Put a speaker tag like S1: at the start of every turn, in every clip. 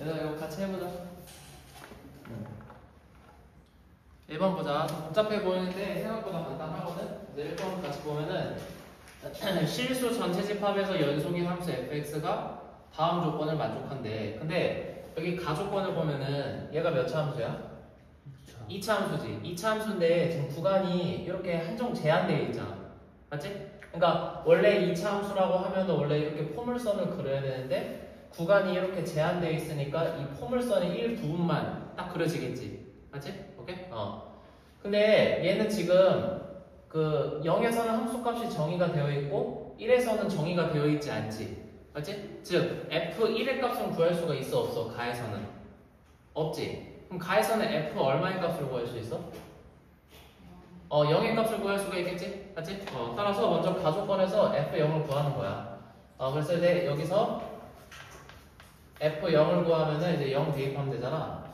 S1: 얘들아 이거 같이 해보자. 1번 보자. 좀 복잡해 보이는데 생각보다 간단하거든. 이제 1번 같이 보면은 실수 전체 집합에서 연속인 함수 fx가 다음 조건을 만족한대. 근데 여기 가조건을 보면은 얘가 몇 차 함수야? 2차 함수지. 2차 함수인데 지금 구간이 이렇게 한정 제한되어 있잖아. 맞지? 그러니까 원래 2차 함수라고 하면 원래 이렇게 포물선을 그려야 되는데 구간이 이렇게 제한되어 있으니까 이 포물선의 일부분만 딱 그려지겠지. 맞지? 오케이? 근데 얘는 지금 그 0에서는 함수값이 정의가 되어 있고 1에서는 정의가 되어 있지 않지. 맞지? 즉 f1의 값은 구할 수가 있어 없어? 가에서는 없지. 그럼 가에서는 f 얼마의 값을 구할 수 있어? 0의 값을 구할 수가 있겠지? 맞지? 따라서 먼저 가조건에서 f0을 구하는 거야. 그래서 이제 여기서 f0을 구하면은 이제 0 대입하면 되잖아.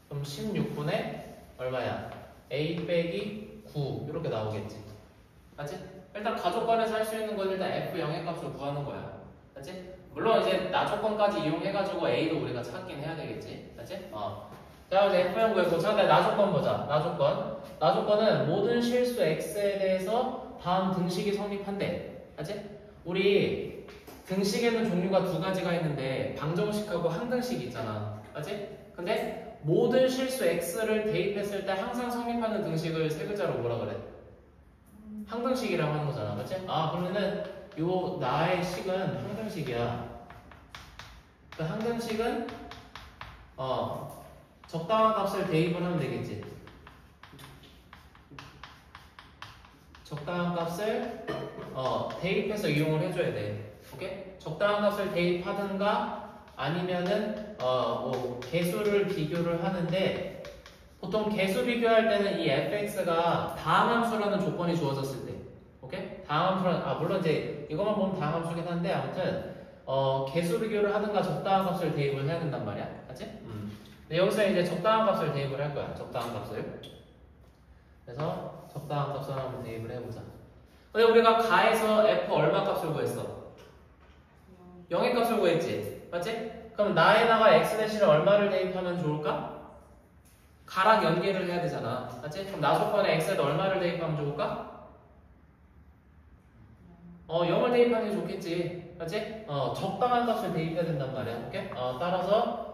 S1: 그럼 16분의 얼마야? a 빼기 9 이렇게 나오겠지. 맞지? 일단 가조건에서 할 수 있는 건 일단 f0의 값을 구하는 거야. 맞지? 물론 이제 나조건까지 이용해가지고 a도 우리가 찾긴 해야 되겠지. 맞지? 자 이제 f0 구했고 잠깐 나조건 보자. 나조건은 모든 실수 x에 대해서 다음 등식이 성립한대. 맞지? 우리 등식에는 종류가 두 가지가 있는데 방정식하고 항등식이 있잖아. 맞지? 근데 모든 실수 x를 대입했을 때 항상 성립하는 등식을 세 글자로 뭐라 그래? 항등식이라고 하는 거잖아. 맞지? 그러면은 요 나의 식은 항등식이야. 그 항등식은 적당한 값을 대입을 하면 되겠지. 적당한 값을 대입해서 이용을 해줘야 돼. 오케이? 적당한 값을 대입하든가 아니면은 뭐 개수를 비교를 하는데 보통 개수 비교할 때는 이 fx가 다음 함수라는 조건이 주어졌을 때, 오케이? 다음 함수라는 물론 이제 이것만 보면 다음 함수긴 한데 아무튼 개수 비교를 하든가 적당한 값을 대입을 해야 된단 말이야, 맞지? 근데 여기서 이제 적당한 값을 대입을 할 거야, 적당한 값을. 그래서 적당한 값을 한번 대입을 해보자. 근데 우리가 가에서 f 얼마 값을 구했어? 0의 값을 구했지, 맞지? 그럼 나에다가 x-를 얼마를 대입하면 좋을까? 가랑 연계를 해야 되잖아. 맞지? 그럼 나조건에 x에다 얼마를 대입하면 좋을까? 0을 대입하는 게 좋겠지. 맞지? 적당한 값을 대입해야 된단 말이야. 오케이? 따라서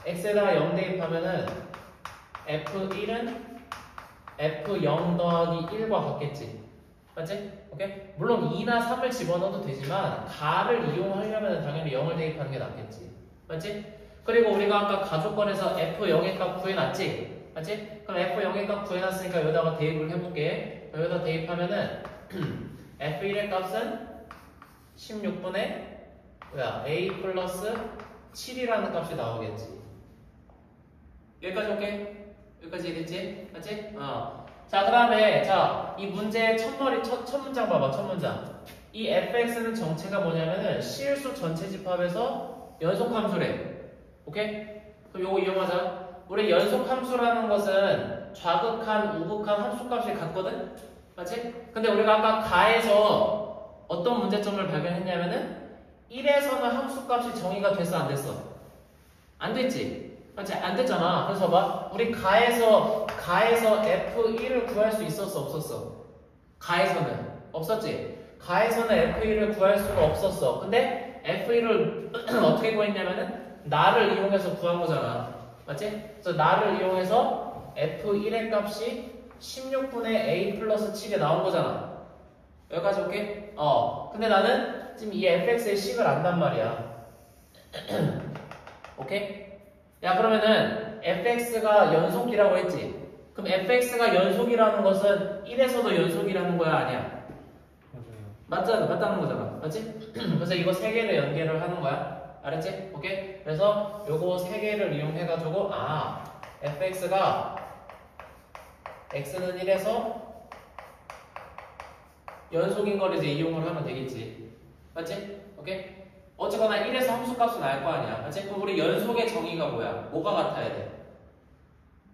S1: x에다가 0 대입하면은 f1은 f0 더하기 1과 같겠지. 맞지? 오케이? 물론 2나 3을 집어넣어도 되지만 가를 이용하려면 당연히 0을 대입하는 게 낫겠지. 맞지? 그리고 우리가 아까 가조건에서 f0의 값 구해놨지? 맞지? 그럼 f0의 값 구해놨으니까 여기다가 대입을 해볼게. 여기다 대입하면은 f1의 값은 16분의 a 플러스 7이라는 값이 나오겠지. 여기까지 오케이? 여기까지 이해됐지? 맞지? 자, 그 다음에 이 문제의 첫 문장 봐봐. 첫 문장. 이 fx는 정체가 뭐냐면은 실수 전체 집합에서 연속함수래. 오케이? 그럼 요거 이용하자. 우리 연속함수라는 것은 좌극한, 우극한 함수값이 같거든? 맞지? 근데 우리가 아까 가에서 어떤 문제점을 발견했냐면은 1에서는 함수값이 정의가 됐어, 안 됐어? 안 됐지? 맞지? 안 됐잖아. 그래서 봐. 우리 가에서 f1을 구할 수 있었어, 없었어? 가에서는 없었지? 가에서는 f1을 구할 수가 없었어. 근데 f1을 어떻게 구했냐면은 나를 이용해서 구한 거잖아. 맞지? 그래서 나를 이용해서 f1의 값이 16분의 a 플러스 7이 나온 거잖아. 여기까지 오케이? 근데 나는 지금 이 fx의 식을 안단 말이야. 오케이? 야, 그러면은 fx가 연속이라고 했지? 그럼 fx가 연속이라는 것은 1에서도 연속이라는 거야, 아니야? 맞잖아, 맞다는 거잖아. 맞지? 그래서 이거 세 개를 연계를 하는 거야. 알았지? 오케이? 그래서 요거 세 개를 이용해가지고 fx가 x는 1에서 연속인 걸 이제 이용을 하면 되겠지. 맞지? 오케이? 어쨌거나 1에서 함수값은 알 거 아니야. 맞지? 그럼 우리 연속의 정의가 뭐야? 뭐가 같아야 돼?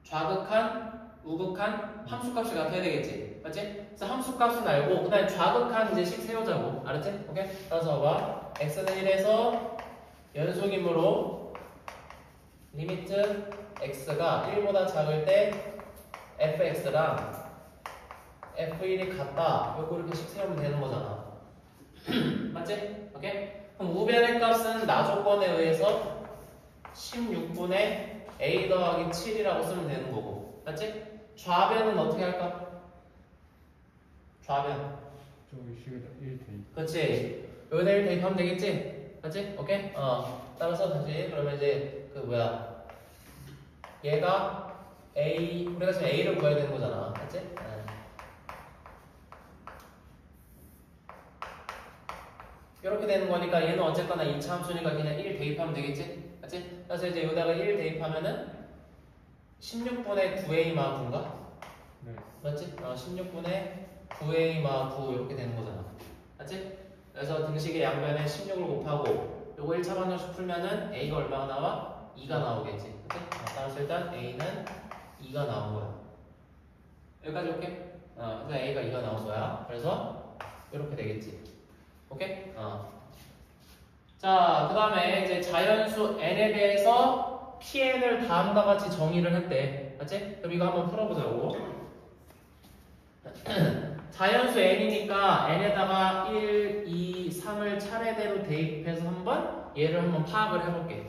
S1: 좌극한, 우극한, 함수값이 같아야 되겠지. 맞지? 그래서 함수값은 알고 그 다음에 좌극한 이제 식 세우자고. 알았지? 오케이? 따라서 봐. x는 1에서 연속이므로 리미트 x가 1보다 작을 때 fx랑 f1이 같다. 요거 이렇게씩 세우면 되는 거잖아. 맞지? 오케이? 그럼 우변의 값은 나 조건에 의해서 16분의 a 더하기 7이라고 쓰면 되는 거고. 맞지? 좌변은 어떻게 할까? 좌변.
S2: 저기 식에다 1 대입.
S1: 그렇지. 여기다 1 대입하면 되겠지? 맞지? 오케이? 따라서 다시 그러면 이제 그 뭐야 얘가 a 우리가 지금 a를 구해야 되는 거잖아. 맞지? 이렇게 되는 거니까 얘는 어쨌거나 2차 함수니까 그냥 1 대입하면 되겠지? 맞지? 그래서 이제 여기다가 1 대입하면은 16분의 9a 마 9인가?
S2: 네.
S1: 맞지? 16분의 9a 마 9 이렇게 되는 거잖아. 맞지? 그래서 등식의 양변에 16을 곱하고 요거 1차 방정식 풀면은 a가 얼마가 나와? 2가 나오겠지. 그치? 따라서 일단 a는 2가 나온 거야. 여기까지 오케이? 그래서 a가 2가 나온 거야. 그래서 이렇게 되겠지. 오케이? 자, 그 다음에 이제 자연수 n에 대해서 pn을 다음과 같이 정의를 했대. 맞지? 그럼 이거 한번 풀어보자고. 자연수 n이니까 n에다가 1, 2, 3을 차례대로 대입해서 얘를 한번 파악을 해볼게.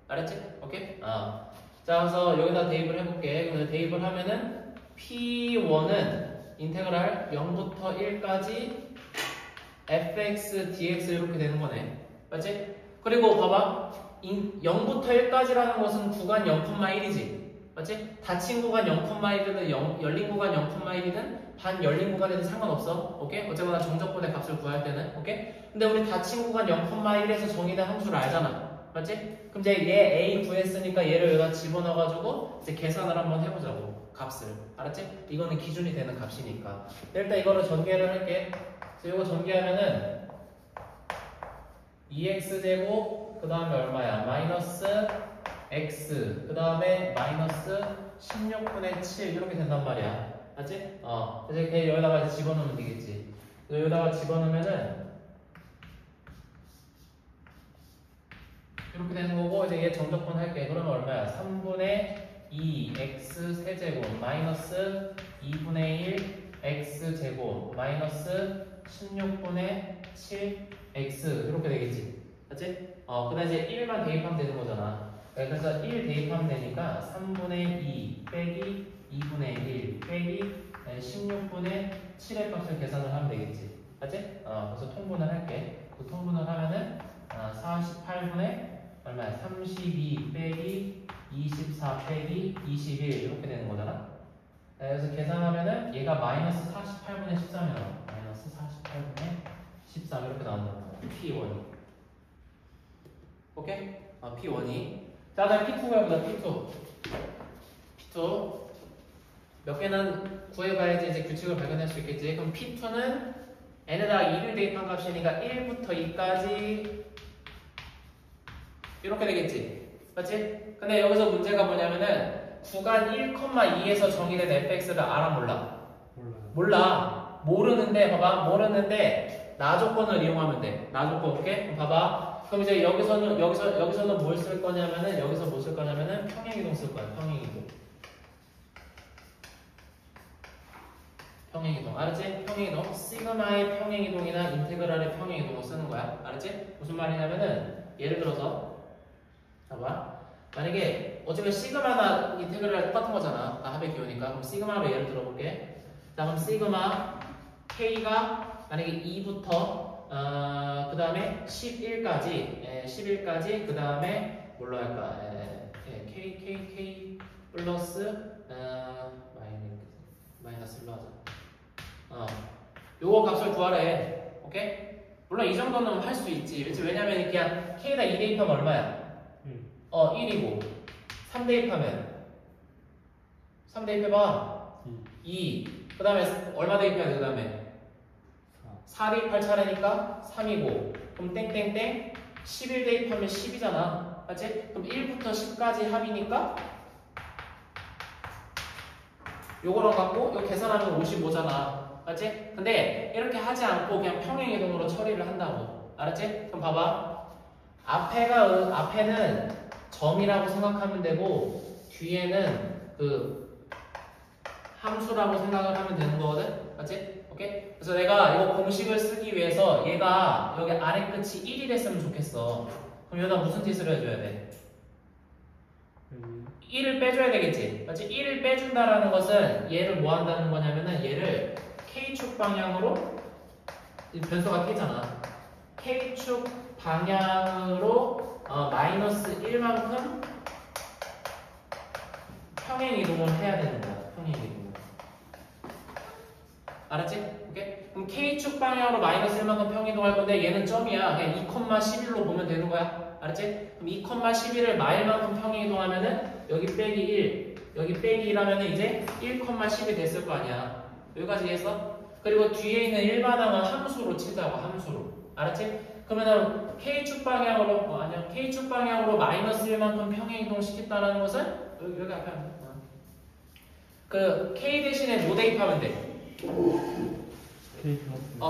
S1: 알았지? 오케이? 자, 그래서 여기다 대입을 해볼게. 그래서 대입을 하면은 p1은 인테그랄 0부터 1까지 fx, dx 이렇게 되는 거네. 맞지? 그리고 봐봐. 0부터 1까지라는 것은 구간 0,1이지. 맞지? 닫힌 구간 0,1이든 열린 구간 0,1이든 반 열린 구간에도 상관없어. 오케이? 어쨌거나 정적분의 값을 구할 때는. 오케이? 근데 우리 닫힌 구간 0,1에서 정의된 함수를 알잖아. 맞지? 그럼 이제 얘 a 구했으니까 얘를 여기다 집어넣어가지고 이제 계산을 한번 해보자고. 값을. 알았지? 이거는 기준이 되는 값이니까. 일단 이거를 전개를 할게. 그래서 이거 전개하면은 2x제곱 그 다음에 얼마야? 마이너스 x 그 다음에 마이너스 16분의 7 이렇게 된단 말이야. 맞지? 이제 걔 여기다가 이제 집어넣으면 되겠지. 여기다가 집어넣으면은 이렇게 되는 거고 이제 얘 정적분 할게. 그러면 얼마야? 3분의 2 x 세제곱 마이너스 2분의 1 x 제곱 마이너스 16분의 7 x 이렇게 되겠지. 맞지? 그다음 이제 1만 대입하면 되는 거잖아. 그래서 1 대입하면 되니까 3분의 2 빼기 2분의 1 빼기 16분의 7의 값을 계산을 하면 되겠지. 맞지? 그래서 통분을 할게. 그 통분을 하면은 48분의 얼마야? 32 빼기 24 빼기 21 이렇게 되는 거잖아. 그래서 계산하면은 얘가 마이너스 48분의 13이 나와. 마이너스 48분의 13 이렇게 나온다는 거야. P1이. 오케이? P1이. 자, 다음 P2가 보자. P2. 몇 개는 구해봐야지 이제 규칙을 발견할 수 있겠지. 그럼 P2는 n에다가 2를 대입한 값이니까 1부터 2까지 이렇게 되겠지. 맞지? 근데 여기서 문제가 뭐냐면은 구간 1,2에서 정의된 fx를 알아 몰라? 몰라. 모르는데 봐봐. 모르는데 나 조건을 이용하면 돼. 나 조건. 오케이? 그럼 봐봐. 그럼 이제 여기서는 뭘 쓸 거냐면은 여기서 뭐 쓸 거냐면은 평행이동 쓸 거야. 평행이동. 평행이동. 알았지? 평행이동. 시그마의 평행이동이나 인테그랄의 평행이동을 쓰는 거야. 알았지? 무슨 말이냐면은 예를 들어서 봐봐. 만약에 어차피 시그마나 인테그랄 똑같은 거잖아. 다 합의 기호니까. 그럼 시그마로 예를 들어볼게. 자, 그럼 시그마 k가 만약에 2부터 그 다음에 11까지 그 다음에 뭘로 할까? k 플러스 마이너스로 하자. 요거 값을 구하래. 오케이? 물론 이 정도는 할 수 있지. 왜냐면 그냥 k에다 2 대입하면 얼마야? 1이고 3 대입하면 3 대입해봐 2 그 다음에 얼마 대입해야 돼? 그 다음에 4 대입할 차례니까 3이고 그럼 땡땡땡 11 대입하면 10이잖아. 맞지? 그럼 1부터 10까지 합이니까 요거랑 갖고 이거 계산하면 55잖아. 맞지? 근데 이렇게 하지 않고 그냥 평행이동으로 처리를 한다고. 알았지? 그럼 봐봐. 앞에는 점이라고 생각하면 되고 뒤에는 그 함수라고 생각을 하면 되는 거거든? 맞지? 오케이? 그래서 내가 이거 공식을 쓰기 위해서 얘가 여기 아래 끝이 1이 됐으면 좋겠어. 그럼 여기다 무슨 짓을 해줘야 돼? 1을 빼줘야 되겠지? 맞지? 1을 빼준다라는 것은 얘를 뭐 한다는 거냐면은 얘를 K축 방향으로 이 변수가 K잖아. K축 방향으로 마이너스 1만큼 평행 이동을 해야 되는 거야. 평행 이동. 알았지? 오케이? 그럼 K축 방향으로 마이너스 1만큼 평행 이동할 건데 얘는 점이야. 그냥 2,11로 보면 되는 거야. 알았지? 그럼 2,11을 마일만큼 평행 이동하면은 여기 빼기 1, 여기 빼기 1하면은 이제 1,10이 됐을 거 아니야. 여기까지 이해했어? 그리고 뒤에 있는 일반항은 함수로 치자고, 함수로. 알았지? 그러면은 K축 방향으로, 아니야. K축 방향으로 마이너스 1만큼 평행 이동 시켰다는 것은 여기 앞에 하면 돼. 그 K 대신에 뭐 대입하면 돼?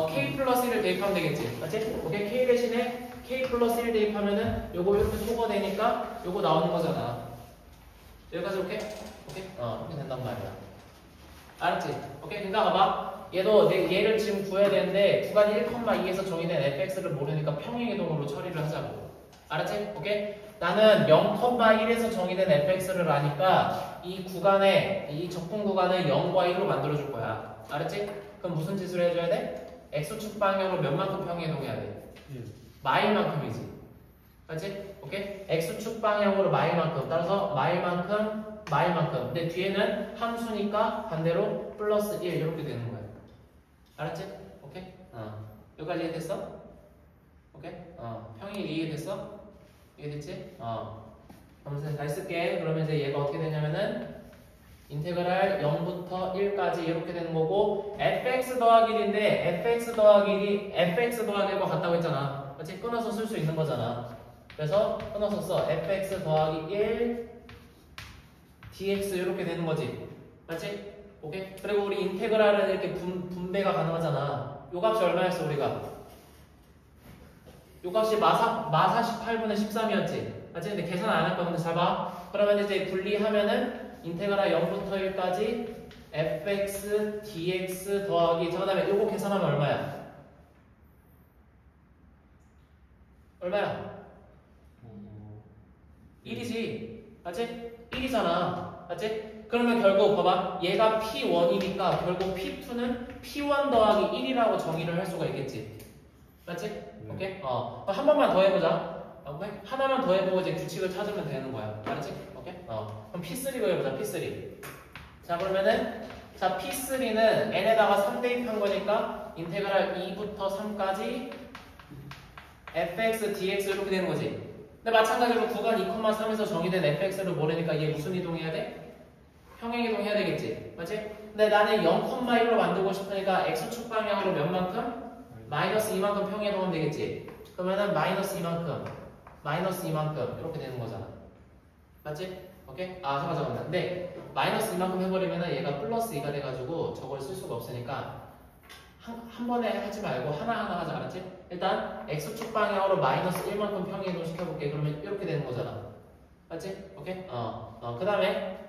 S1: K 플러스 1을 대입하면 되겠지. 맞지? 오케이? K 대신에 K 플러스 1 대입하면은 요거 이렇게 소거되니까 요거 나오는 거잖아. 여기까지 오케이? 오케이? 이렇게 된단 말이야. 알았지? 오케이? 그러니까 봐봐. 얘도 얘를 지금 구해야 되는데 구간 1,2에서 정의된 fx를 모르니까 평행이동으로 처리를 하자고. 알았지? 오케이? 나는 0,1에서 정의된 fx를 아니까 이 구간에 이 적분 구간을 0과 1로 만들어줄 거야. 알았지? 그럼 무슨 짓을 해줘야 돼? x축 방향으로 몇만큼 평행이동해야 돼? 마일만큼이지. 알지? 오케이? x축 방향으로 마일만큼. 따라서 마일만큼, 마일만큼. 근데 뒤에는 함수니까 반대로 플러스 1 이렇게 되는 거야. 알았지? 오케이? 여기까지 이해됐어? 오케이? 평이 이해됐어? 이해됐지? 그러면서 잘 쓸게. 그러면 이제 얘가 어떻게 되냐면은 인테그랄 0부터 1까지 이렇게 되는 거고 fx 더하기 1인데 fx 더하기 1이 fx 더하기 1과 같다고 했잖아. 맞지? 끊어서 쓸 수 있는 거잖아. 그래서 끊어서 써. fx 더하기 1 dx 이렇게 되는 거지. 맞지? 오케이? 그리고 우리 인테그랄은 이렇게 분배가 가능하잖아. 요 값이 얼마였어 우리가? 요 값이 마사 18분의 13이었지. 맞지? 근데 계산 안 할 거야. 근데 잘 봐. 그러면 이제 분리하면은 인테그랄 0부터 1까지 fx dx 더하기 저 다음에 요거 계산하면 얼마야? 얼마야? 1이지. 맞지? 1이잖아. 맞지? 그러면 결국 봐봐. 얘가 P1이니까 결국 P2는 P1 더하기 1이라고 정의를 할 수가 있겠지. 맞지? 오케이? 한 번만 더 해보자. 오케이? 하나만 더 해보고 이제 규칙을 찾으면 되는 거야. 알았지? 오케이? 그럼 P3로 해보자. P3. 자, 그러면은 자, P3는 n에다가 3 대입한 거니까 인테그랄 2부터 3까지 fx, dx 이렇게 되는 거지. 근데 마찬가지로 구간 2,3에서 정의된 fx를 모르니까 얘 무슨 이동해야 돼? 평행 이동해야 되겠지. 맞지? 근데 나는 0,1로 만들고 싶으니까 x축 방향으로 몇만큼? 마이너스 2만큼 평행 이동하면 되겠지. 그러면은 마이너스 2만큼 이렇게 되는 거잖아. 맞지? 오케이? 잠깐만. 근데 마이너스 2만큼 해버리면은 얘가 플러스 2가 돼가지고 저걸 쓸 수가 없으니까 한 번에 하지 말고 하나하나 하자. 알았지? 일단 x축 방향으로 마이너스 1만큼 평행 이동 시켜볼게. 그러면 이렇게 되는 거잖아. 맞지? 오케이? 그 다음에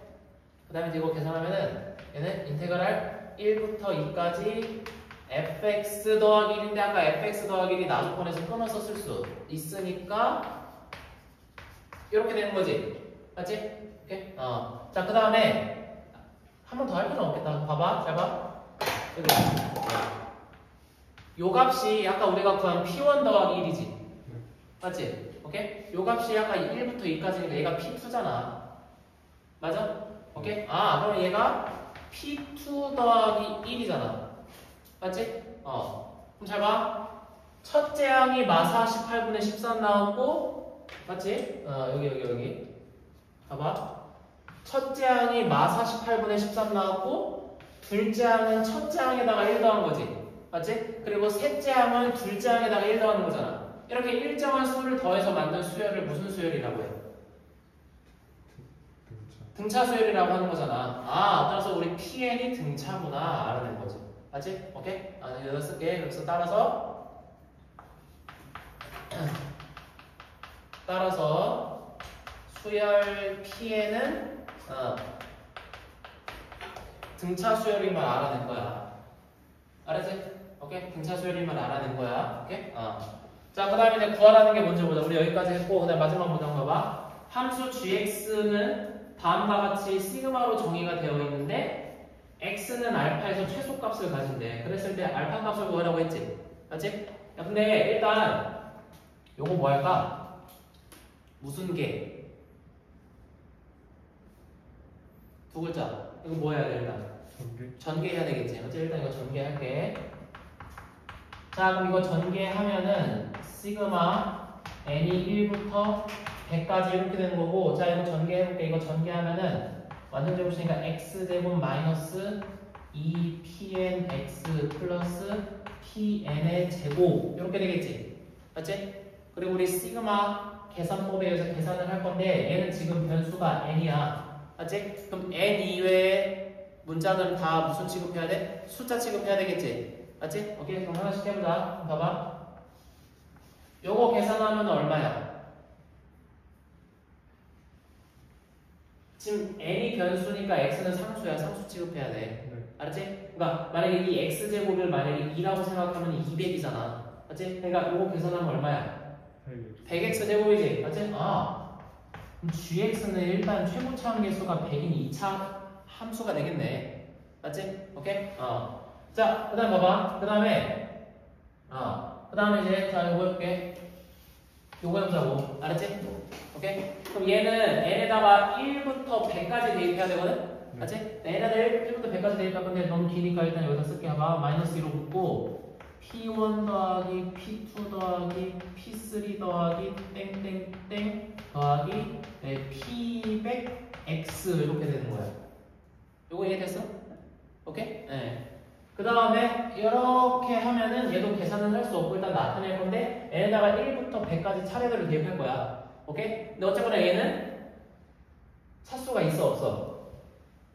S1: 이제 이거 계산하면은 얘는 인테그랄 1부터 2까지 fx 더하기 1인데 아까 fx 더하기 1이 나조건에서 끊어서 쓸 수 있으니까 이렇게 되는 거지. 맞지? 오케이? 자, 그 다음에 한 번 더 할 필요는 없겠다. 봐봐. 잘 봐. 여기. 요 값이 아까 우리가 구한 P1 더하기 1이지. 맞지? 오케이? 요 값이 아까 1부터 2까지니까 얘가 P2잖아. 맞아? 오케이? 그럼 얘가 P2 더하기 1이잖아. 맞지? 그럼 잘 봐. 첫째 항이 마사 18분의 13 나왔고, 맞지? 여기. 봐봐. 첫째 항이 마사 18분의 13 나왔고, 둘째 항은 첫째 항에다가 1 더한 거지. 맞지? 그리고 셋째 항은 둘째 항에다가 1 더하는 거잖아. 이렇게 일정한 수를 더해서 만든 수열을 무슨 수열이라고 해? 등차 수열이라고 하는 거잖아. 따라서 우리 PN이 등차구나 알아낸 거지. 맞지? 오케이? 여기다 쓸게. 그래서 따라서 수열 P에는 등차 수열임을 알아낸 거야. 알았지? 오케이? 등차 수열임을 알아낸 거야. 오케이? 자, 그 다음에 이제 구하라는 게 뭔지 보자. 우리 여기까지 했고, 그 다음 마지막 문장 봐봐. 함수 gx는 다음과 같이 시그마로 정의가 되어 있는데, x는 알파에서 최소값을 가진대. 그랬을 때 알파 값을 구하라고 했지. 맞지? 야, 근데 일단, 요거 뭐 할까? 무슨 개? 두 글자. 이거 뭐 해야 돼, 일단? 전개해야 되겠지. 맞지? 일단 이거 전개할게. 자, 그럼 이거 전개하면은 시그마 n이 1부터 100까지 이렇게 되는 거고, 자, 이거 전개해볼게. 이거 전개하면은 완전 제곱이니까 x제곱 마이너스 2pnx 플러스 pn의 제곱 이렇게 되겠지. 맞지? 그리고 우리 시그마 계산법에 의해서 계산을 할 건데 얘는 지금 변수가 n이야. 맞지? 그럼 n 이외에 문자들은 다 무슨 취급해야 돼? 숫자 취급해야 되겠지? 맞지? 오케이, 그럼 하나씩 해보자. 봐봐. 요거 계산하면 얼마야? 지금 n이 변수니까 x는 상수야. 상수 취급해야 돼. 알았지? 그러니까 만약에 이 x제곱을 만약에 2라고 생각하면 200이잖아. 맞지? 그러니까 요거 계산하면 얼마야? 100x 제곱이지? 맞지? 그럼 gx는 일단 최고차 함계수가 100인 2차 함수가 되겠네. 맞지? 오케이? 자, 그 다음 봐봐. 그 다음에 이제, 자, 요거 해볼게. 요거 해보자고. 알았지? 오케이? 그럼 얘는 n에다가 1부터 100까지 대입해야 되거든? 맞지? n에다가 1부터 100까지 대입할 건데 너무 기니까 일단 여기다 쓸게. 봐봐. 마이너스 1로 붙고, P1 더하기 P2 더하기 P3 더하기 땡땡땡 더하기 P100X 이렇게 되는 거야. 요거 이해됐어? 오케이? 네. 그 다음에 이렇게 하면은 얘도 계산은 할 수 없고 일단 나타낼 건데 n에다가 1부터 100까지 차례대로 대입할 거야. 오케이? 근데 어쨌거나 얘는 차수가 있어 없어?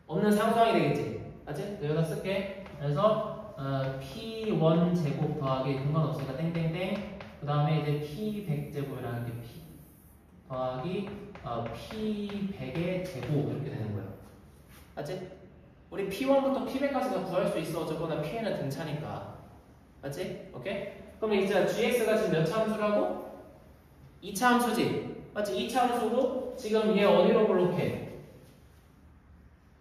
S1: 없는 상수항이 되겠지. 맞지? 여기다 쓸게. 그래서 P1 제곱 더하기 공간 없으니까 땡땡땡 그 다음에 이제 P100 제곱이라는 게 P 더하기 P100의 제곱 이렇게 되는 거야. 맞지? 우리 P1부터 P100까지가 구할 수 있어. 어쨌거나 P는 등차니까. 맞지? 오케이? 그러면 이제 GX가 지금 몇 차 함수라고? 2차 함수지? 맞지? 2차 함수고 지금 얘 어디로 블록해?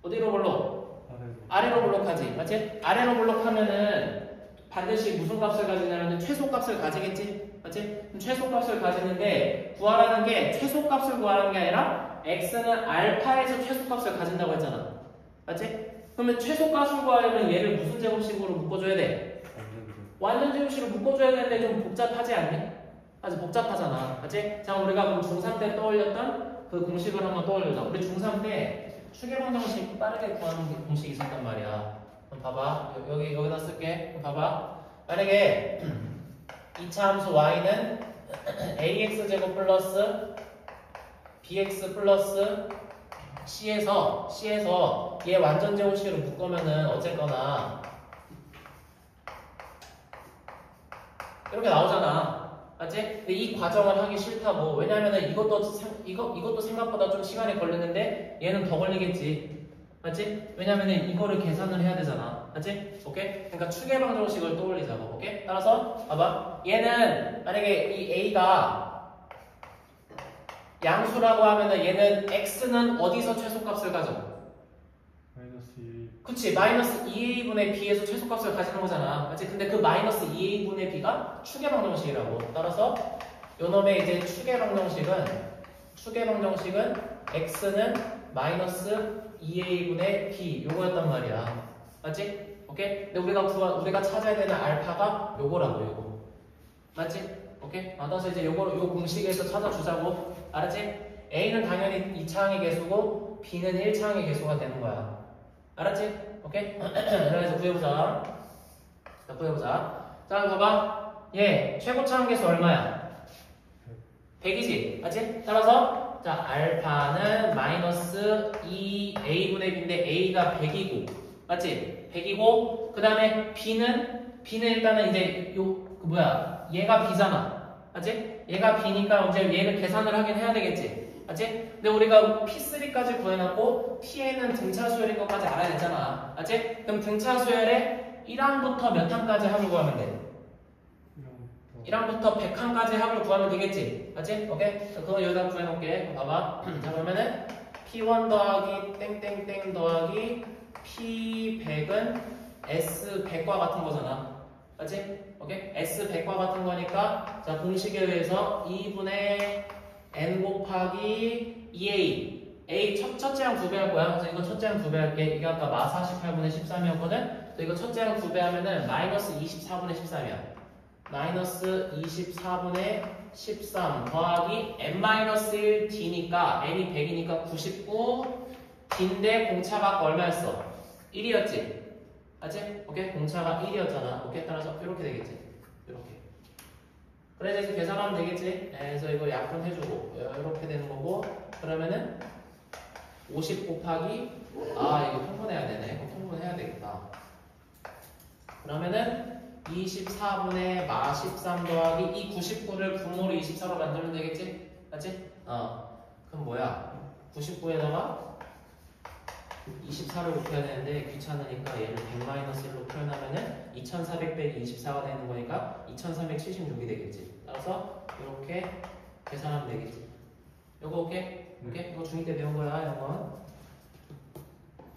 S1: 어디로 블록? 아래로 블록하지? 맞지? 아래로 블록하면은 반드시 무슨 값을 가지냐면 최소값을 가지겠지? 맞지? 그럼 최소값을 가지는데 구하라는 게 최소값을 구하라는 게 아니라 x는 알파에서 최소값을 가진다고 했잖아. 맞지? 그러면 최소값을 구하려면 얘를 무슨 제곱식으로 묶어줘야 돼? 완전 제곱식으로 묶어줘야 되는데 좀 복잡하지 않니? 아주 복잡하잖아. 맞지? 자, 우리가 그럼 중3 때 떠올렸던 그 공식을 한번 떠올려자. 우리 중3 때 추계방정식 빠르게 구하는 공식이 있었단 말이야. 그럼 봐봐. 여기다 쓸게. 그럼 봐봐. 만약에 2차 함수 y는 ax제곱 플러스 bx 플러스 c에서 얘 완전 제곱식으로 묶으면은 어쨌거나 이렇게 나오잖아. 맞지? 근데 이 과정을 하기 싫다고. 왜냐면은 이것도 생각보다 좀 시간이 걸리는데 얘는 더 걸리겠지. 맞지? 왜냐면은 이거를 계산을 해야 되잖아. 맞지? 오케이? 그러니까 추계방정식을 떠올리자고. 오케이? 따라서 봐봐. 얘는 만약에 이 a가 양수라고 하면은 얘는 x는 어디서 최소값을 가져?
S2: 마이너스 2.
S1: 그치, 마이너스 2a분의 b에서 최소값을 가지는 거잖아. 맞지? 근데 그 마이너스 2a분의 b가 추계방정식이라고. 따라서 요놈의 이제 추계방정식은 x는 마이너스 2a분의 b 요거였단 말이야. 맞지? 오케이? 근데 우리가 찾아야 되는 알파가 요거라고, 요거. 맞지? 오케이? 따라서 이제 요 공식에서 찾아주자고. 알았지? a는 당연히 2차항의 개수고 b는 1차항의 개수가 되는 거야. 알았지? 오케이? 그래서 구해보자. 자, 구해보자. 자, 봐봐. 얘 최고차 함계수 얼마야? 100이지? 맞지? 따라서 자, 알파는 마이너스 2a분의 b인데 a가 100이고 맞지? 100이고 그 다음에 b는 일단은 이제 얘가 b잖아. 맞지? 얘가 b니까 이제 얘를 계산을 하긴 해야 되겠지? 알지? 근데 우리가 P3까지 구해놨고 P에는 등차 수열인 것까지 알아야 되잖아. 알지? 그럼 등차 수열에 1항부터 몇 항까지 합을 구하면 돼? 1항부터 100항까지 합을 구하면 되겠지? 알지? 오케이? 그거 여기다 구해놓을게. 봐봐. 자, 그러면은 P1 더하기 땡땡땡 더하기 P100은 S100과 같은 거잖아. 알지? 오케이? S100과 같은 거니까 자, 공식에 의해서 2분의 N 곱하기 2A A 첫째랑 2배 할 거야. 그래서 이거 첫째랑 2배 할게. 이게 아까 마 48분의 13이었거든? 그래서 이거 첫째랑 2배 하면은 마이너스 24분의 13이야. 마이너스 24분의 13 더하기 n-1 d니까 n이 100이니까 99 d인데 공차가 얼마였어? 1이었지? 알지? 오케이? 공차가 1이었잖아. 오케이? 따라서 이렇게 되겠지? 이렇게. 그래서 이제 계산하면 되겠지? 그래서 이거 약분해주고 이렇게 되는 거고 그러면은 50 곱하기 이거 통분해야 되네. 이거 통분해야 되겠다. 그러면은 24분의 마 13 더하기 이 99를 분모로 24로 만들면 되겠지? 맞지? 그럼 뭐야? 99에다가 24를 곱해야 되는데 귀찮으니까 얘를 100-1로 표현하면은 2400 빼기 24가 되는 거니까 2376이 되겠지. 따라서 이렇게 계산하면 되겠지. 요거 오케이? 오케이? 이거 중2 때 배운 거야, 이건.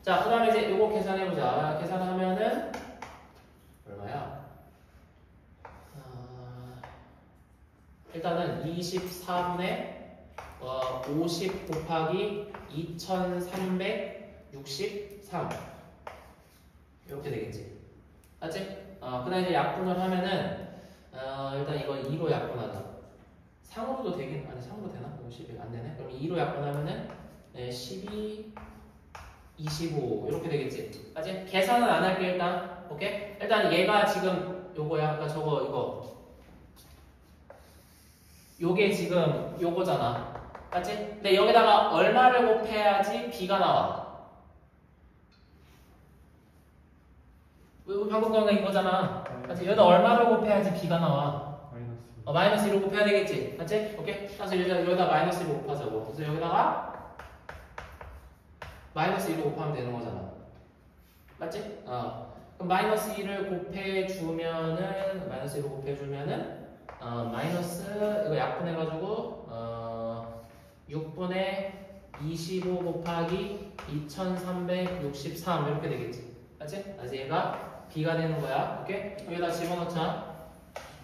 S1: 자, 그 다음에 이제 요거 계산해보자. 계산하면은 얼마야? 일단은 24분의 50 곱하기 2363 이렇게 되겠지. 맞지? 그 다음에 이제 약분을 하면은 일단 이거 2로 약분하자. 상으로도 되긴 아니 상으로 되나? 50이 안 되네. 그럼 2로 약분하면은 12 25 이렇게 되겠지. 맞지? 계산은 안 할게 일단. 오케이? 일단 얘가 지금 요거야. 아까 저거 이거 요게 지금 요거잖아. 맞지? 근데 여기다가 얼마를 곱해야지 B가 나와? 방금 거는 이거잖아. 맞지? 여기다 얼마를 곱해야지 B가 나와? 마이너스 1로 곱해야 되겠지. 맞지? 오케이? 그래서 여기다 마이너스 1로 곱하자고. 그래서 여기다가 마이너스 1로 곱하면 되는 거잖아. 맞지? 그럼 마이너스 1을 곱해주면은 마이너스 1로 곱해주면은 마이너스 이거 약분해가지고 6분의 25 곱하기 2363 이렇게 되겠지. 맞지? 그래서 얘가 B가 되는 거야. 오케이? 여기다 집어넣자.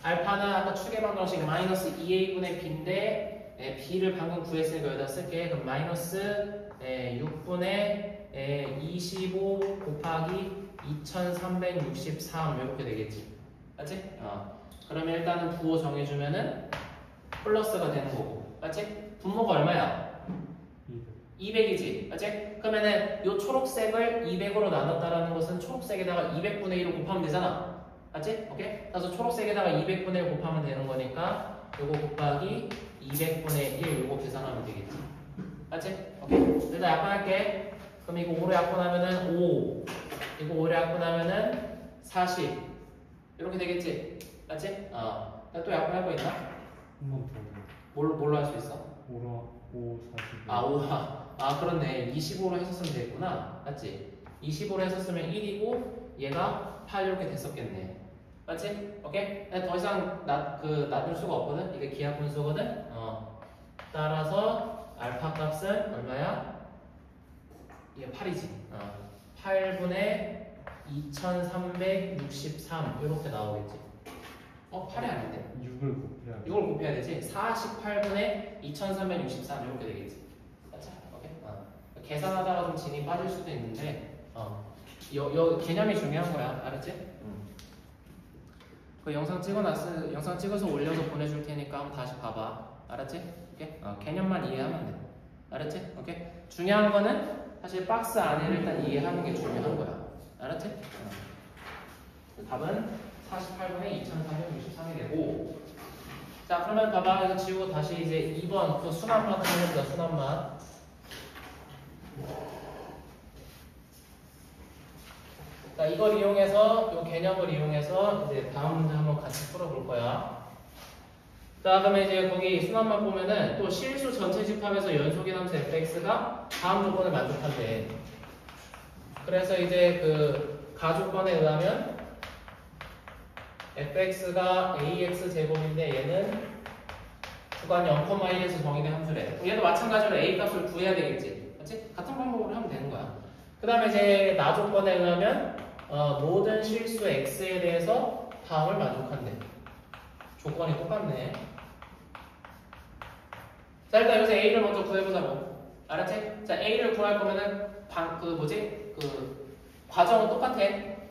S1: 알파는 아까 추계 방정식 마이너스 2A분의 B인데 B를 방금 구했으니까 여기다 쓸게. 그럼 마이너스 6분의 25 곱하기 2363 이렇게 되겠지. 맞지? 그러면 일단은 부호 정해주면은 플러스가 되는 거고. 맞지? 분모가 얼마야? 200이지. 맞지? 그러면은 요 초록색을 200으로 나눴다라는 것은 초록색에다가 200분의 1을 곱하면 되잖아. 맞지? 오케이? 그래서 초록색에다가 200분의 1 곱하면 되는 거니까 요거 곱하기 200분의 1 요거 계산하면 되겠지. 맞지? 오케이? 일단 약분할게. 그럼 이거 5로 약분하면은 5 이거 5로 약분하면은 40 이렇게 되겠지? 맞지? 또 약분할 거 있나?
S2: 한번 더.
S1: 뭘로 할 수 있어?
S2: 5, 40.
S1: 그렇네. 25로 했었으면 되겠구나. 맞지? 25로 했었으면 1이고 얘가 8 이렇게 됐었겠네. 맞지? 오케이? 더 이상 놔둘 수가 없거든? 이게 기하 분수거든? 따라서 알파 값은 얼마야? 이게 8이지. 8분의 2363 이렇게 나오겠지. 8이 아닌데? 6을 곱해야 되지. 48분의 2363 이렇게 되겠지. 맞죠? 오케이? 계산하다가 좀 진이 빠질 수도 있는데 개념이 중요한 거야. 알았지? 그 영상 찍어서 올려서 보내줄 테니까 한번 다시 봐봐. 알았지? 오케이? 개념만 이해하면 돼. 알았지? 오케이? 중요한 거는 사실 박스 안에를 일단 이해하는 게 중요한 거야. 알았지? 답은 48분의 2363이 되고. 자, 그러면 봐봐. 이거 지우고 다시 이제 2번 그 순환만 해봅시다. 순환만. 자, 이걸 이용해서 이 개념을 이용해서 이제 다음 문제 한번 같이 풀어볼 거야. 자, 그러면 이제 거기 순환만 보면은 또 실수 전체 집합에서 연속인 함수 fx가 다음 조건을 만족한대. 그래서 이제 그 가조건에 의하면 fx가 ax 제곱인데 얘는 구간 0,1에서 정의된 함수래. 얘도 마찬가지로 a 값을 구해야 되겠지. 그렇지? 같은 방법으로 하면 되는 거야. 그 다음에 이제 나조건에 의하면 모든 실수 x에 대해서 다음을 만족한대. 조건이 똑같네. 자, 일단 여기서 a를 먼저 구해보자고. 알았지? 자, a를 구할 거면은 그 과정은 똑같아.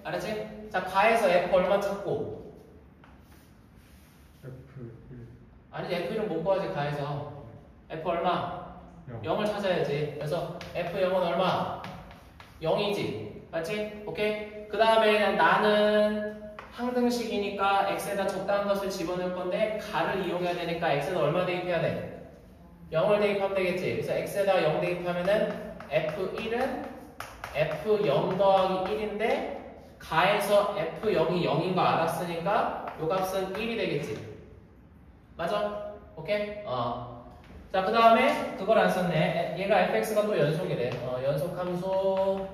S1: 알았지? 자, 가에서 f 얼마 찾고.
S2: F1
S1: 아니, f1은 못 구하지, 가에서. f 얼마? 0을 찾아야지. 그래서 f0은 얼마? 0이지. 맞지? 오케이? 그 다음에 나는 항등식이니까 x에다 적당한 것을 집어넣을 건데 가를 이용해야 되니까 x에다 얼마 대입해야 돼? 0을 대입하면 되겠지. 그래서 x에다 0 대입하면은 f1은 f0 더하기 1인데 가에서 f0이 0인 거 알았으니까 요 값은 1이 되겠지. 맞아? 오케이? 자, 그 다음에 그걸 안 썼네. 얘가 fx가 또 연속이래. 연속함수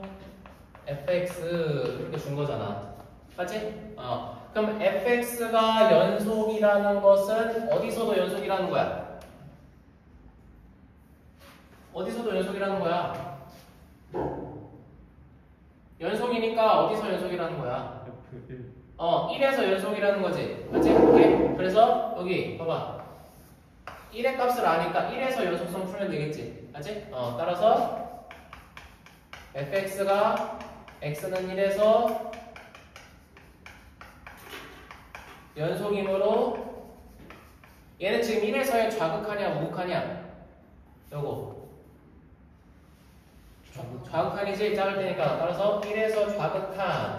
S1: fx 이렇게 준 거잖아. 맞지? 그럼 fx가 연속이라는 것은 어디서도 연속이라는 거야? 어디서도 연속이라는 거야? 연속이니까 어디서 연속이라는 거야?
S2: F1
S1: 1에서 연속이라는 거지. 맞지? 오케이? 그래서 여기 봐봐. 1의 값을 아니까 1에서 연속성 풀면 되겠지. 맞지? 따라서 fx가 x는 1에서 연속이므로 얘는 지금 1에서의 좌극하냐 우극하냐? 요거 좌극한이지 작을 테니까. 따라서 1에서 좌극한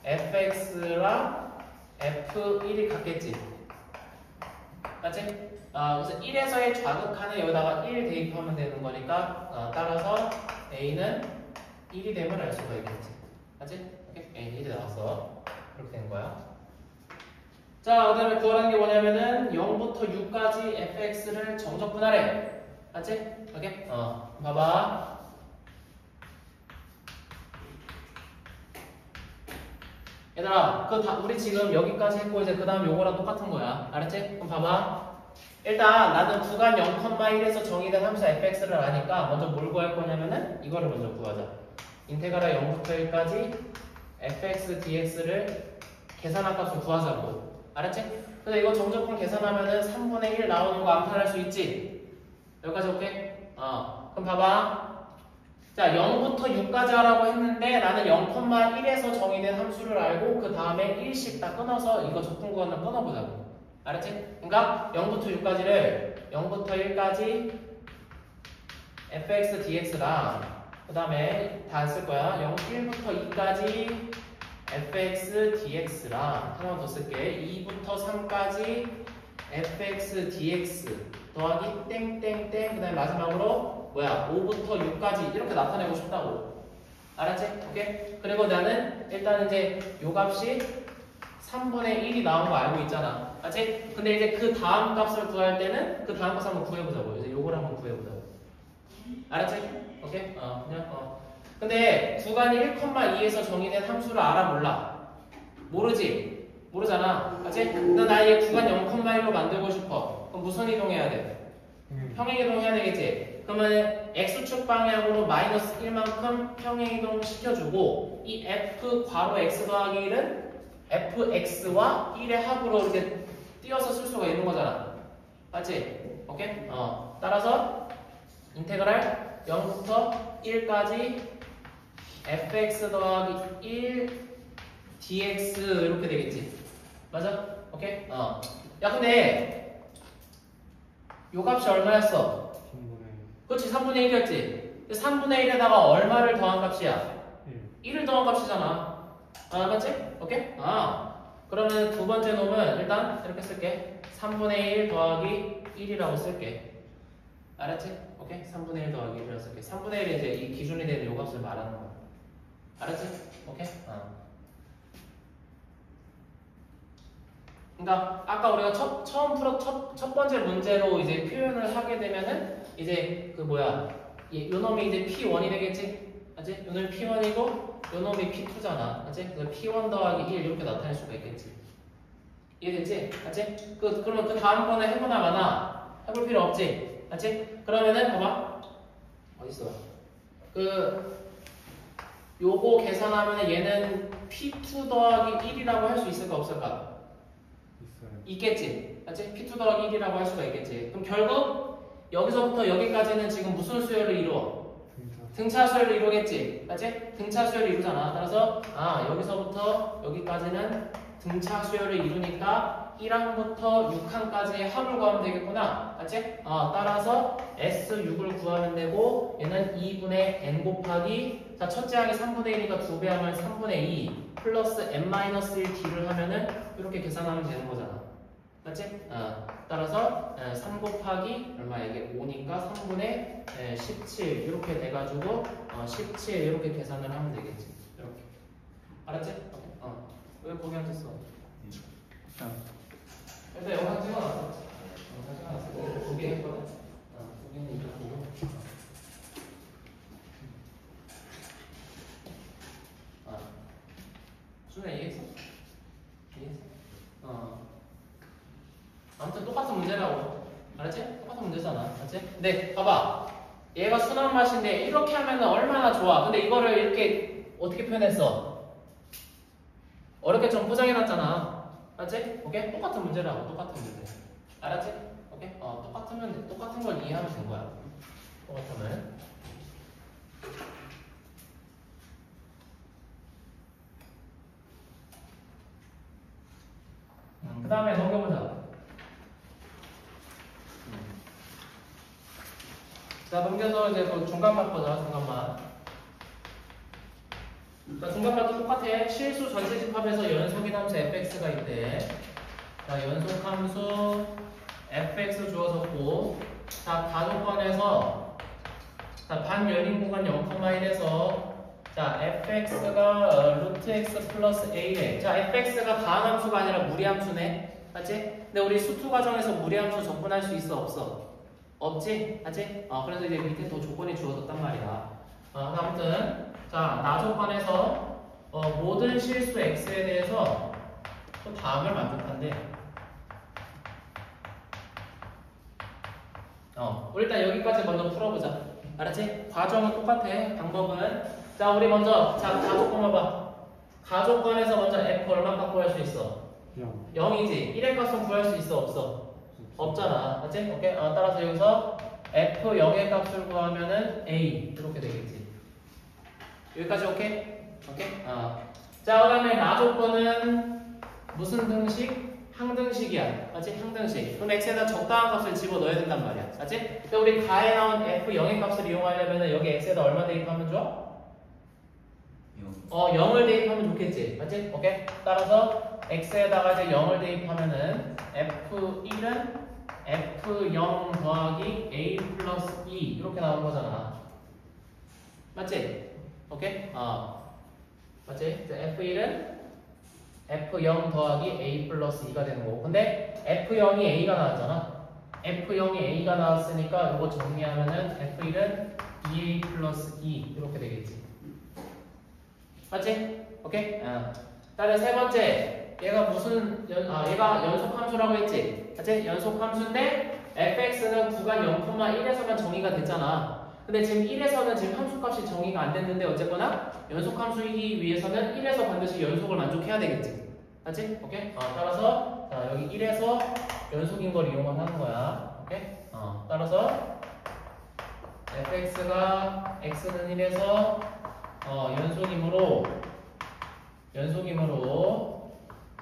S1: fx랑 f1이 같겠지. 맞지? 그래서 1에서의 좌극한에 여기다가 1 대입하면 되는 거니까 따라서 a는 1이 됨을 알 수가 있겠지. 맞지? 오케이? a는 1이 나왔어. 그렇게 된 거야. 자, 그 다음에 구하라는 게 뭐냐면은 0부터 6까지 fx를 정적분하래. 맞지? 오케이? 봐봐. 얘들아, 우리 지금 여기까지 했고 이제 그 다음 요거랑 똑같은 거야. 알았지? 그럼 봐봐. 일단 나는 구간 0,1에서 정의된 함수 fx를 아니까 먼저 뭘 구할 거냐면은 이거를 먼저 구하자. 인테그랄 0부터 1까지 fx dx를 계산한 값을 구하자고. 알았지? 그래서 이거 정적분 계산하면은 3분의 1 나오는 거 암산할 수 있지? 여기까지 오케이? 그럼 봐봐. 자, 0부터 6까지 하라고 했는데 나는 0,1에서 정의된 함수를 알고 그 다음에 1씩 딱 끊어서 이거 적분 구간을 끊어보자고. 알았지? 그러니까 0부터 6까지를 0부터 1까지 fx dx랑 그 다음에 다 쓸 거야. 1부터 2까지 fx dx랑 하나 더 쓸게. 2부터 3까지 fx dx 더하기 땡땡땡 그 다음에 마지막으로 뭐야 5부터 6까지 이렇게 나타내고 싶다고. 알았지? 오케이? 그리고 나는 일단 이제 요 값이 3분의 1이 나온 거 알고 있잖아. 알았지? 근데 이제 그 다음 값을 구할 때는 그 다음 값 한번 구해보자고. 이제 요걸 한번 구해보자고. 알았지? 오케이? 근데 구간이 1,2에서 정의된 함수를 알아 몰라? 모르지? 모르잖아. 알았지? 근데 나 얘 구간 0,1로 만들고 싶어. 그럼 무슨 이동해야 돼? 평행이동 해야 되겠지? 그러면 x축 방향으로 마이너스 1만큼 평행이동 시켜주고 이 f 괄호 x 더하기 1은 fx와 1의 합으로 이렇게 띄어서 쓸 수가 있는 거잖아. 맞지? 오케이? 따라서 인테그랄 0부터 1까지 fx 더하기 1 dx 이렇게 되겠지. 맞아? 오케이? 야 근데 요 값이 얼마였어?
S2: 3분의
S1: 그렇지 3분의 1이었지. 3분의 1에다가 얼마를 더한 값이야?
S2: 1
S1: 1을 더한 값이잖아. 맞지? 오케이? 그러면 두 번째 놈은 일단 이렇게 쓸게. 3분의 1 더하기 1이라고 쓸게. 알았지? 오케이? 3분의 1 더하기 1이라고 쓸게. 3분의 1이 이제 이 기준이 되는 요 값을 말하는 거야. 알았지? 오케이? 그러니까 아까 우리가 첫 번째 문제로 이제 표현을 하게 되면은 이제 그 뭐야 요 놈이 이제 P1이 되겠지? 맞지? 요 놈이 P1이고 요 놈이 P2잖아. 맞지? 그래서 P1 더하기 1 이렇게 나타낼 수가 있겠지. 이해됐지? 맞지? 그러면 그 다음번에 해보나 마나 해볼 필요 없지? 맞지? 그러면은 봐봐 어딨어? 요거 계산하면 얘는 P2 더하기 1이라고 할 수 있을까 없을까?
S2: 있어요.
S1: 있겠지. 맞지? P2 더하기 1이라고 할 수가 있겠지. 그럼 결국 여기서부터 여기까지는 지금 무슨 수열을 이루어? 등차 수열을 이루겠지. 맞지? 등차 수열을 이루잖아. 따라서 여기서부터 여기까지는 등차 수열을 이루니까 1항부터 6항까지의 합을 구하면 되겠구나. 맞지? 따라서 S6을 구하면 되고 얘는 2분의 n 곱하기 자 첫째 항이 3분의 1이니까 2배 하면 3분의 2 플러스 n-1d를 하면은 이렇게 계산하면 되는 거잖아. 맞지? 따라서 3 곱하기 얼마 이게 5니까 3분의 17 이렇게 돼가지고 17 이렇게 계산을 하면 되겠지. 이렇게 알았지? 왜 거기 앉았어? 일단 영상 찍어놨어. 영상 찍어놨어. 두 개 했거든. 두 개는 이렇게 보고. 수빈아 이해했어? 이해했어? 아무튼 똑같은 문제라고. 알았지? 똑같은 문제잖아. 알았지? 근데 봐봐. 얘가 순한 맛인데 이렇게 하면 얼마나 좋아. 근데 이거를 이렇게 어떻게 표현했어? 어렵게 좀 포장해놨잖아. 알았지? 오케이? 똑같은 문제라고. 똑같은 문제. 알았지? 오케이? 똑같은 걸 이해하면 된 거야. 똑같으면. 그 다음에 넘겨보자. 자, 넘겨서 이제 그 중간만 보자, 중간만. 자, 중간만도 똑같아. 실수 전체 집합에서 연속인 함수 fx가 있대. 자, 연속함수 fx 주어졌고, 자, 가족관에서 자, 반열린 구간 0,1에서 자, fx가 루트 x 플러스 a래. 자, fx가 다항함수가 아니라 무리함수네. 맞지? 근데 우리 수투 과정에서 무리함수 접근할 수 있어, 없어? 없지? 맞지? 그래서 이제 밑에 더 조건이 주어졌단 말이야. 아무튼 자, 나조건에서 모든 실수 x에 대해서 또 다음을 만족한대. 우리 일단 여기까지 먼저 풀어보자. 알았지? 과정은 똑같아. 방법은 자, 우리 먼저 자, 가족권 봐봐. 가족권에서 먼저 f 얼마큼 구할 수 있어? 0이지. 1의 값은 구할 수 있어, 없어? 없잖아. 맞지? 오케이? 따라서 여기서 f0의 값을 구하면은 a 이렇게 되겠지. 여기까지 오케이? 오케이? 자, 그 다음에 나조건은 무슨 등식? 항등식이야. 맞지? 항등식. 그럼 x에다 적당한 값을 집어 넣어야 된단 말이야. 맞지? 근데 우리 가에 나온 f0의 값을 이용하려면 여기 x에다 얼마 대입하면 좋아? 0을 대입하면 좋겠지. 맞지? 오케이? 따라서 x에다가 이제 0을 대입하면은 f1은 f0 더하기 a 플러스 2 이렇게 나오는 거잖아. 맞지? 오케이? 맞지? 이제 f1은 f0 더하기 a 플러스 2가 되는 거고. 근데 f0이 a가 나왔잖아. f0이 a가 나왔으니까 이거 정리하면은 f1은 2a 플러스 2 이렇게 되겠지. 맞지? 오케이? 다른 세 번째, 얘가 얘가 연속함수라고 했지? 맞지? 연속함수인데 fx는 구간 0,1에서만 정의가 됐잖아. 근데 지금 1에서는 지금 함수값이 정의가 안 됐는데 어쨌거나 연속함수이기 위해서는 1에서 반드시 연속을 만족해야 되겠지. 맞지? 오케이? 따라서 여기 1에서 연속인 걸 이용을 하는 거야. 오케이? 따라서 fx가 x는 1에서 연속이므로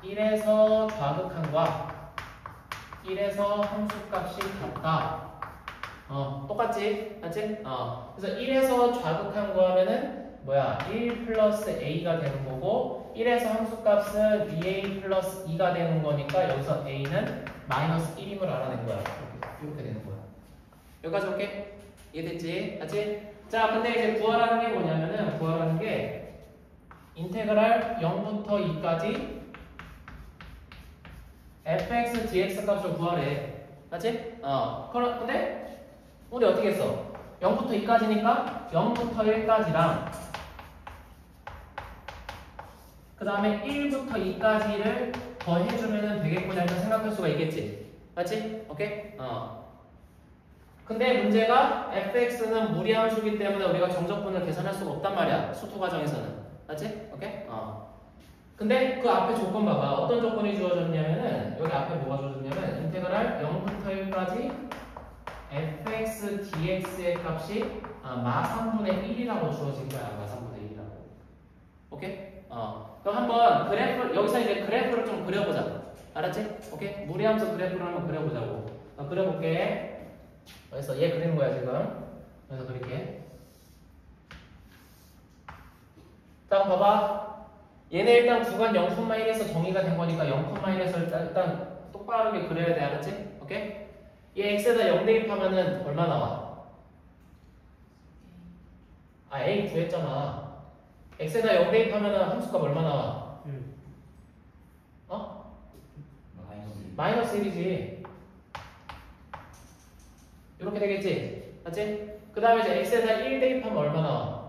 S1: 1에서 좌극한과 1에서 함수값이 같다. 똑같지? 맞지? 그래서 1에서 좌극한 거하면은 뭐야? 1 플러스 a가 되는 거고 1에서 함수값은 2a 플러스 2가 되는 거니까 여기서 a는 마이너스 1임을 알아낸 거야. 이렇게 되는 거야. 여기까지 오케이? 이해됐지? 맞지? 자, 근데 이제 구하라는 게 뭐냐면은 구하라는 게 인테그랄 0부터 2까지 fx dx 값을 구하래. 맞지? 근데 우리 어떻게 했어? 0부터 2까지니까 0부터 1까지랑 그 다음에 1부터 2까지를 더해주면 되겠구나 이렇게 생각할 수가 있겠지. 맞지? 오케이? 근데 문제가 fx는 무리함수기 때문에 우리가 정적분을 계산할 수가 없단 말이야. 수토 과정에서는. 맞지? 오케이? 근데 그 앞에 조건 봐봐. 어떤 조건이 주어졌냐면은 여기 앞에 뭐가 주어졌냐면 인테그랄 0부터 1까지 fx dx의 값이 마 3분의 1이라고 주어진 거야. 마 3분의 1이라고. 오케이? 그럼 한번 그래프 여기서 이제 그래프를 좀 그려보자. 알았지? 오케이? 무리함수 그래프를 한번 그려보자고. 그려볼게. 그래서 얘 그리는 거야 지금. 그래서 그릴게. 자 봐봐. 얘네 일단 구간 0,1에서 정의가 된 거니까 0,1에서 일단 똑바르게 그려야 돼. 알았지? 오케이? 얘 x에다 0 대입하면은 얼마 나와? a 구했잖아. x에다 0 대입하면은 함수값 얼마 나와? 마이너스 1이지. 이렇게 되겠지? 맞지? 그 다음에 이제 x에다 1 대입하면 얼마 나와?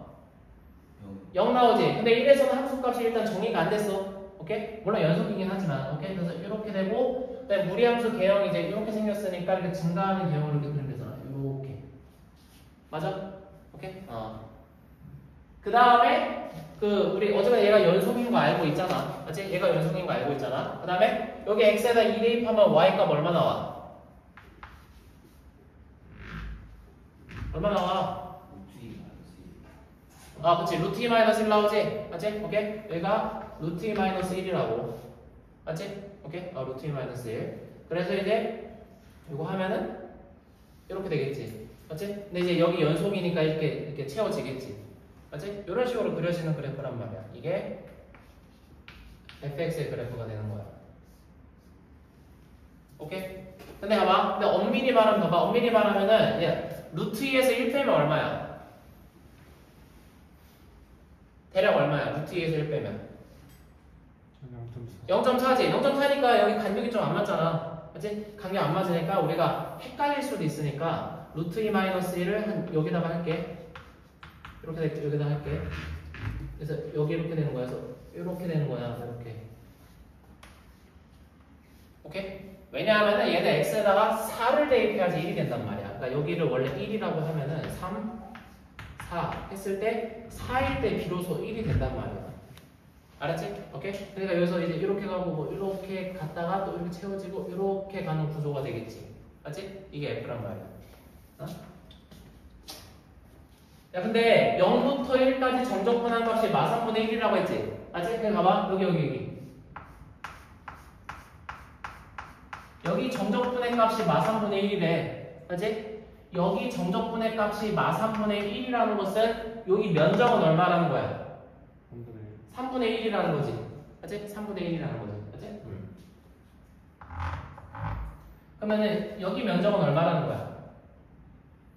S1: 0 나오지? 근데 1에서는 함수값이 일단 정의가 안 됐어. 오케이? 물론 연속이긴 하지만. 오케이? 그래서 이렇게 되고, 그다음에 무리함수 개형이 이제 이렇게 생겼으니까 이렇게 증가하는 개형으로 이렇게 그리면 되잖아. 이렇게. 맞아? 오케이? 그 다음에 우리 어제가 얘가 연속인 거 알고 있잖아. 맞지? 얘가 연속인 거 알고 있잖아. 그 다음에 여기 x에다 2 대입하면 y값 얼마 나와? 얼마 나와? 그치. 루트 2 마이너스 1 나오지? 맞지? 오케이? 여기가 루트 2 마이너스 1이라고. 맞지? 오케이? 루트 2 마이너스 1. 그래서 이제 이거 하면은 이렇게 되겠지. 맞지? 근데 이제 여기 연속이니까 이렇게 채워지겠지. 맞지? 이런 식으로 그려지는 그래프란 말이야. 이게 fx의 그래프가 되는 거야. 오케이? 근데 봐봐. 근데 엄밀히 말하면 봐봐. 엄밀히 말하면은 루트 2에서 1 빼면 얼마야? 대략 얼마야? 루트 2에서 1 빼면 0.4지? 0.4니까 여기 간격이 좀 안 맞잖아. 맞지? 간격 안 맞으니까 우리가 헷갈릴 수도 있으니까 루트 2 마이너스 1을 여기다가 할게. 이렇게 여기다 할게. 그래서 여기 이렇게 되는 거야. 그래서 이렇게 되는 거야. 이렇게. 오케이? 왜냐하면은 얘는 x에다가 4를 대입해야지 1이 된단 말이야. 그러니까 여기를 원래 1이라고 하면은 3, 4 했을 때 4일 때 비로소 1이 된단 말이야. 알았지? 오케이? 그러니까 여기서 이제 이렇게 가고 뭐 이렇게 갔다가 또 이렇게 채워지고 이렇게 가는 구조가 되겠지. 맞지? 이게 F란 말이야. 야 근데 0부터 1까지 정적분한 값이 마 3분의 1이라고 했지? 맞지? 그냥 봐봐. 여기 정적분의 값이 마 3분의 1이래. 맞지? 여기 정적분의 값이 마 3분의 1이라는 것은 여기 면적은 얼마라는 거야? 3분의 1이라는 거지. 맞지? 3분의 1이라는 거지. 맞지? 그러면은 여기 면적은 얼마라는 거야?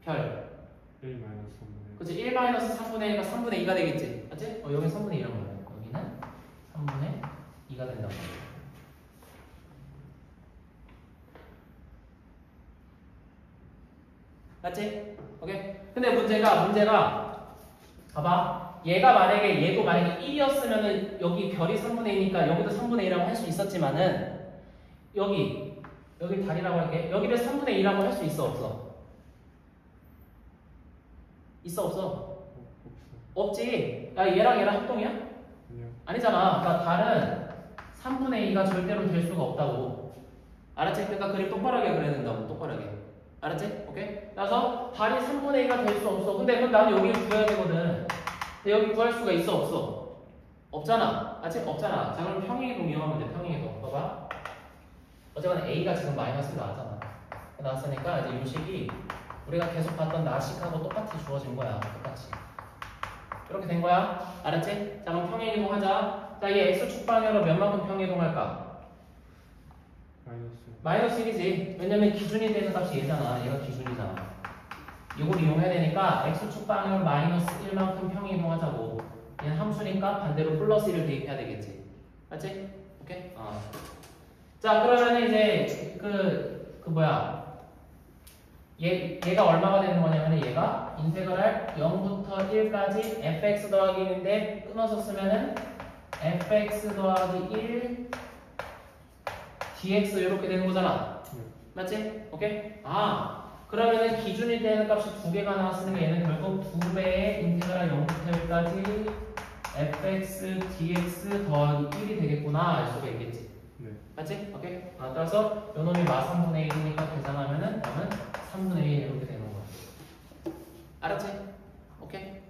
S1: 별.
S2: 1 마이너스 3분의
S1: 그치? 1 마이너스 3분의 1가 3분의 2가 되겠지. 맞지? 여기 3분의 2란 말이야. 여기는 3분의 2가 된단 말이야. 맞지? 오케이? 근데 문제가 봐봐. 얘도 만약에 1이었으면은 여기 별이 3분의 2니까 여기도 3분의 2라고 할 수 있었지만은 여기 다리라고 할게. 여기를 3분의 2라고 할 수 있어 없어? 있어 없어? 없지. 야 얘랑 합동이야? 아니잖아. 그러니까 달은 3분의 2가 절대로 될 수가 없다고. 알았지? 그러니까 그림 똑바르게 그려야 된다고. 똑바르게. 알았지? 오케이? 그래서 달이 3분의 2가 될 수 없어. 근데 그럼 나는 여기를 구해야 되거든. 근데 여기 구할 수가 있어 없어? 없잖아. 아직 없잖아. 자 그럼 평행이동 이용하면 돼. 평행이동. 봐봐. 어쨌거나 A가 지금 마이너스 나왔잖아. 나왔으니까 이제 이 식이 우리가 계속 봤던 나식하고 똑같이 주어진 거야. 똑같이. 이렇게 된 거야. 알았지? 자 그럼 평행이동 하자. 자 얘 X축 방향으로 몇만큼 평행이동 할까? 마이너스 1이지. 왜냐면 기준이 되는 값이 얘잖아. 얘가 기준이잖아. 이걸 이용해야 되니까 X축 방향을 마이너스 1만큼 평행이동하자고. 얘는 함수니까 반대로 플러스 1을 대입해야 되겠지. 맞지? 오케이? 자, 그러면 이제 그 뭐야? 얘가 얼마가 되는 거냐면 얘가 인테그랄 0부터 1까지 fx 더하기 1인데 끊어서 쓰면은 fx 더하기 1 dx 이렇게 되는 거잖아. 맞지? 오케이? 그러면은 기준이 되는 값이 두 개가 나왔으니까 얘는 결국 두 배의 인테그랄 0부터 1까지 fx dx 더하기 1이 되겠구나 알 수가 있겠지.
S2: 네.
S1: 맞지? 오케이? 따라서 요 놈이 마 3분의 1이니까 계산하면은 남은 3분의 1 이렇게 되는 거야. 알았지? 오케이?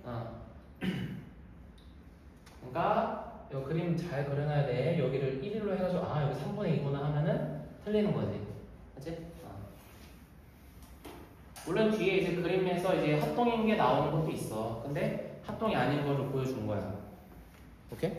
S1: 그러니까 요 그림 잘 그려놔야 돼. 여기를 1일로 해가지고 여기 3분의 2구나 하면은 틀리는 거지. 맞지? 물론 뒤에 이제 그림에서 이제 합동인 게 나오는 것도 있어. 근데 합동이 아닌 걸로 보여준 거야. 오케이?